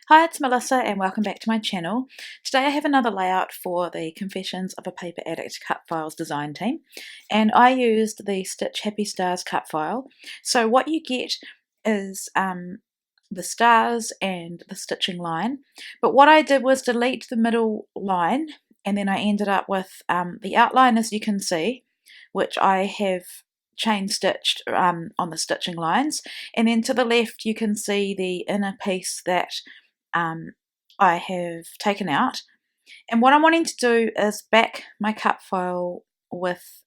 Hi, it's Melissa and welcome back to my channel. Today I have another layout for the Confessions of a Paper Addict Cutfiles design team, and I used the Stitch Happy Stars Cutfile. So what you get is the stars and the stitching line, but what I did was delete the middle line, and then I ended up with the outline, as you can see, which I have chain stitched on the stitching lines, and then to the left you can see the inner piece that I have taken out. And what I'm wanting to do is back my cut file with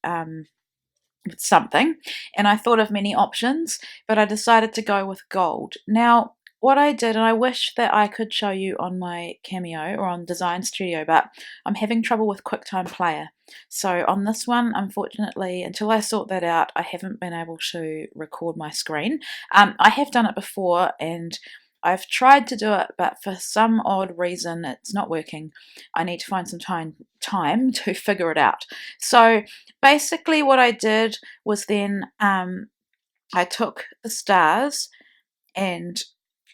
something, and I thought of many options, but I decided to go with gold. Now what I did, and I wish that I could show you on my Cameo or on Design Studio, but I'm having trouble with QuickTime Player. So on this one, unfortunately, until I sort that out, I haven't been able to record my screen. I have done it before and I've tried to do it, but for some odd reason it's not working. I need to find some time to figure it out. So basically what I did was then I took the stars and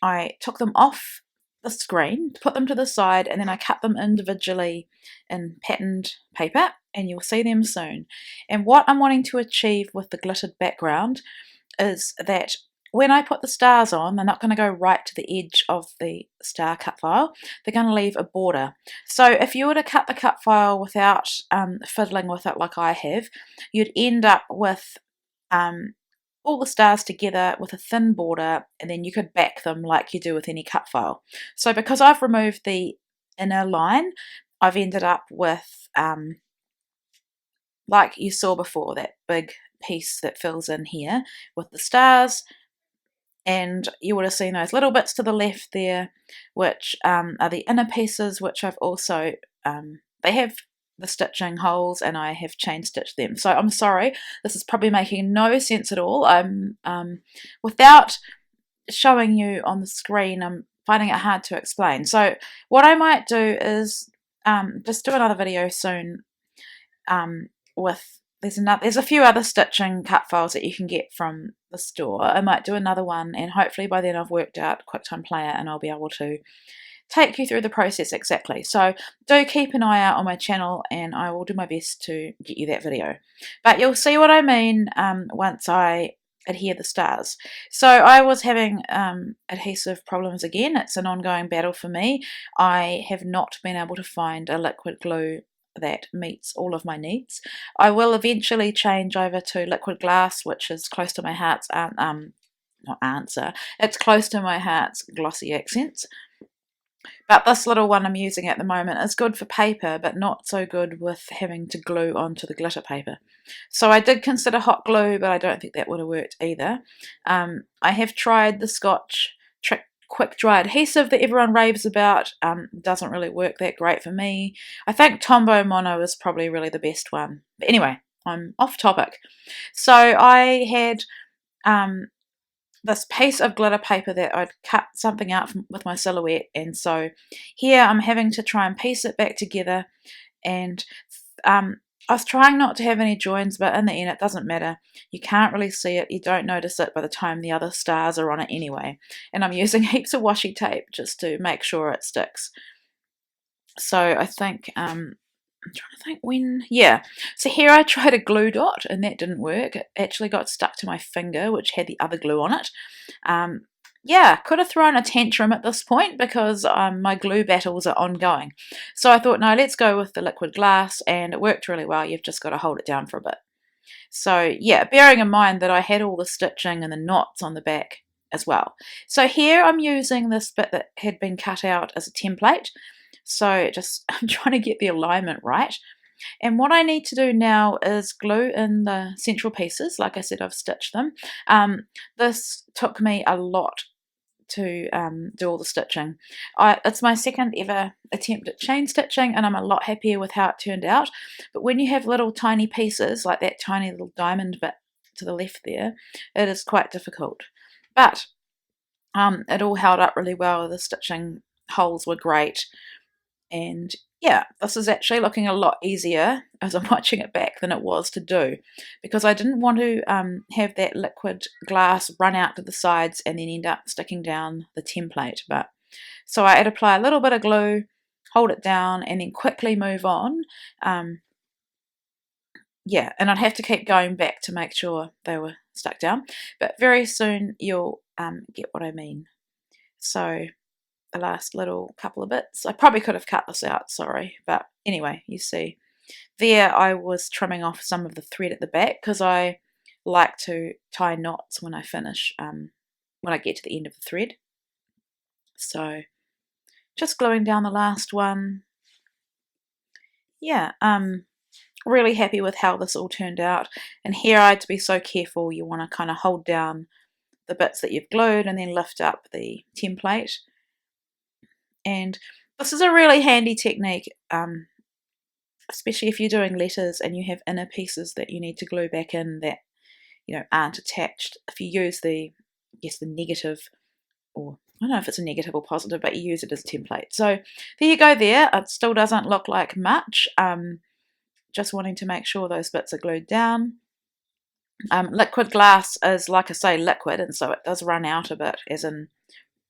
I took them off the screen, put them to the side, and then I cut them individually in patterned paper, and you'll see them soon. And what I'm wanting to achieve with the glittered background is that when I put the stars on, they're not going to go right to the edge of the star cut file. They're going to leave a border. So if you were to cut the cut file without fiddling with it like I have, you'd end up with all the stars together with a thin border, and then you could back them like you do with any cut file. So because I've removed the inner line, I've ended up with, like you saw before, that big piece that fills in here with the stars. And you would have seen those little bits to the left there, which are the inner pieces, which I've also, they have the stitching holes and I have chain stitched them. So I'm sorry, this is probably making no sense at all. Without showing you on the screen, I'm finding it hard to explain. So what I might do is just do another video soon with, there's a few other stitching cut files that you can get from the store. I might do another one, and hopefully by then I've worked out QuickTime Player and I'll be able to take you through the process exactly. So do keep an eye out on my channel and I will do my best to get you that video. But you'll see what I mean once I adhere the stars. So I was having adhesive problems again. It's an ongoing battle for me. I have not been able to find a liquid glue that meets all of my needs. I will eventually change over to liquid glass, which is close to my heart's not answer, it's close to my heart's glossy accents. But this little one I'm using at the moment is good for paper, but not so good with having to glue onto the glitter paper. So I did consider hot glue, but I don't think that would have worked either. I have tried the Scotch Trick quick dry adhesive that everyone raves about. Doesn't really work that great for me. I think Tombow Mono is probably really the best one. But anyway, I'm off topic. So I had this piece of glitter paper that I'd cut something out with my silhouette, and so here I'm having to try and piece it back together, and I was trying not to have any joins, but in the end it doesn't matter. You can't really see it, you don't notice it by the time the other stars are on it anyway, and I'm using heaps of washi tape just to make sure it sticks. So I think I'm trying to think when, yeah. So here I tried a glue dot and that didn't work. It actually got stuck to my finger, which had the other glue on it. Yeah, could have thrown a tantrum at this point because my glue battles are ongoing. So I thought, no, let's go with the liquid glass, and it worked really well. You've just got to hold it down for a bit. So yeah, bearing in mind that I had all the stitching and the knots on the back as well. So here I'm using this bit that had been cut out as a template. So just I'm trying to get the alignment right. And what I need to do now is glue in the central pieces. Like I said, I've stitched them. This took me a lot to do all the stitching. It's my second ever attempt at chain stitching, and I'm a lot happier with how it turned out. But when you have little tiny pieces, like that tiny little diamond bit to the left there, it is quite difficult. But it all held up really well. The stitching holes were great. And yeah, this is actually looking a lot easier as I'm watching it back than it was to do, because I didn't want to have that liquid glass run out to the sides and then end up sticking down the template. But So I'd apply a little bit of glue, hold it down, and then quickly move on. Yeah, and I'd have to keep going back to make sure they were stuck down, but very soon you'll get what I mean. So the last little couple of bits, I probably could have cut this out, sorry, but anyway, you see there I was trimming off some of the thread at the back because I like to tie knots when I finish, when I get to the end of the thread. So just gluing down the last one. Yeah, really happy with how this all turned out. And here I had to be so careful. You want to kind of hold down the bits that you've glued and then lift up the template. And this is a really handy technique, especially if you're doing letters and you have inner pieces that you need to glue back in that, you know, aren't attached. If you use the, I guess, the negative, or I don't know if it's a negative or positive, but you use it as a template. So there you go there. It still doesn't look like much. Just wanting to make sure those bits are glued down. Liquid glass is, like I say, liquid, and so it does run out a bit, as in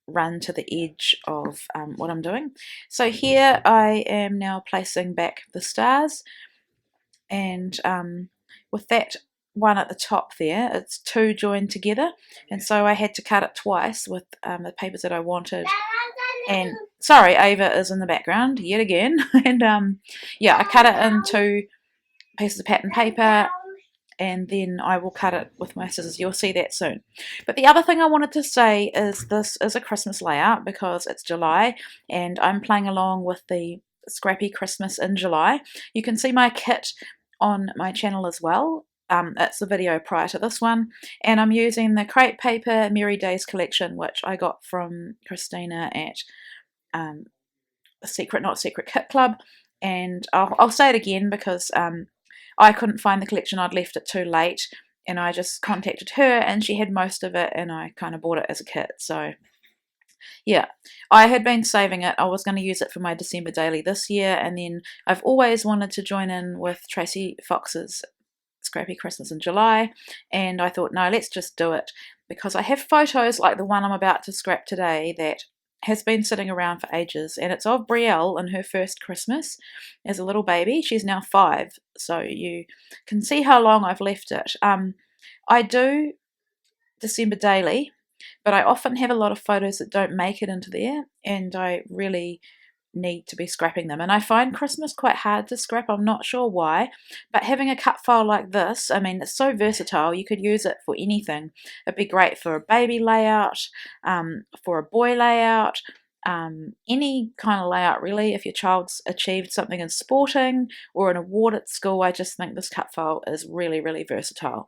run to the edge of what I'm doing. So here I am now placing back the stars, and with that one at the top there, it's two joined together, and so I had to cut it twice with the papers that I wanted. And sorry, Ava is in the background yet again. And yeah, I cut it in two pieces of pattern paper, and then I will cut it with my scissors. You'll see that soon. But the other thing I wanted to say is this is a Christmas layout because it's July and I'm playing along with the Scrappy Christmas in July. You can see my kit on my channel as well. It's the video prior to this one, and I'm using the crepe paper Merry Days collection, which I got from Christina at Secret Not Secret Kit Club. And I'll say it again because I couldn't find the collection. I'd left it too late, and I just contacted her and she had most of it, and I kind of bought it as a kit. So yeah, I had been saving it. I was going to use it for my December daily this year, and then I've always wanted to join in with Tracy Fox's Scrappy Christmas in July, and I thought, no, let's just do it, because I have photos like the one I'm about to scrap today that has been sitting around for ages, and it's of Brielle in her first Christmas as a little baby. She's now 5, so you can see how long I've left it. I do December daily, but I often have a lot of photos that don't make it into there, and I really need to be scrapping them. And I find Christmas quite hard to scrap. I'm not sure why, but having a cut file like this, I mean, it's so versatile. You could use it for anything. It'd be great for a baby layout, for a boy layout, any kind of layout really. If your child's achieved something in sporting or an award at school, I just think this cut file is really, really versatile.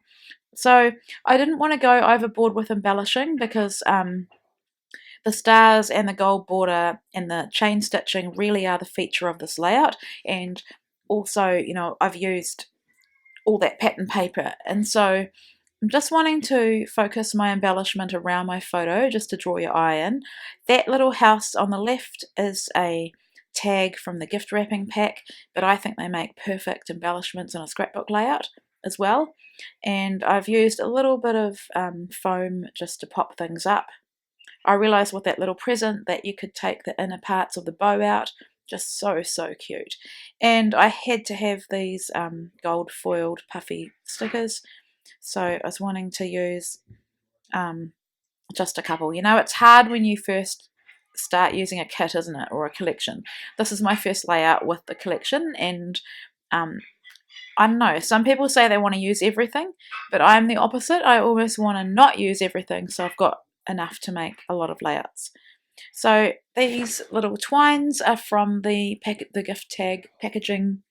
So I didn't want to go overboard with embellishing because the stars and the gold border and the chain stitching really are the feature of this layout. And also, you know, I've used all that pattern paper, and so I'm just wanting to focus my embellishment around my photo just to draw your eye in. That little house on the left is a tag from the gift wrapping pack, but I think they make perfect embellishments in a scrapbook layout as well. And I've used a little bit of foam just to pop things up. I realised with that little present that you could take the inner parts of the bow out. Just so cute. And I had to have these gold foiled puffy stickers, so I was wanting to use just a couple. You know, it's hard when you first start using a kit, isn't it, or a collection. This is my first layout with the collection, and I don't know, some people say they want to use everything, but I'm the opposite. I almost want to not use everything, so I've got enough to make a lot of layouts. So these little twines are from the gift tag packaging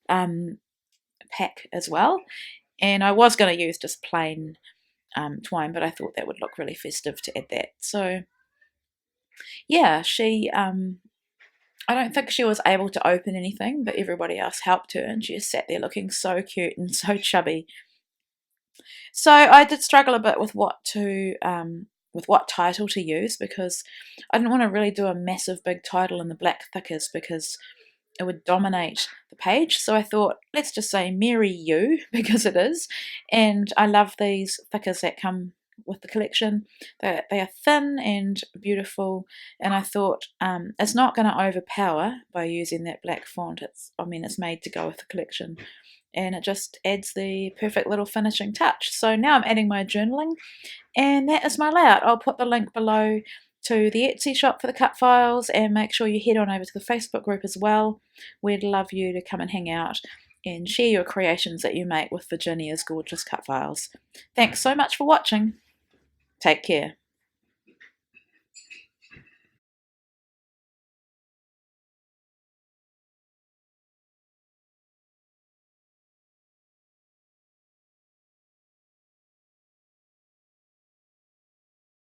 pack as well, and I was going to use just plain twine, but I thought that would look really festive to add that. So yeah, she I don't think she was able to open anything, but everybody else helped her, and she just sat there looking so cute and so chubby. So I did struggle a bit with what title to use, because I didn't want to really do a massive big title in the black thickers because it would dominate the page. So I thought, let's just say Mary You, because it is. And I love these thickers that come with the collection. They are thin and beautiful, and I thought it's not going to overpower by using that black font. It's made to go with the collection, and it just adds the perfect little finishing touch. So now I'm adding my journaling, and that is my layout. I'll put the link below to the Etsy shop for the cut files, and make sure you head on over to the Facebook group as well. We'd love you to come and hang out and share your creations that you make with Virginia's gorgeous cut files. Thanks so much for watching. Take care.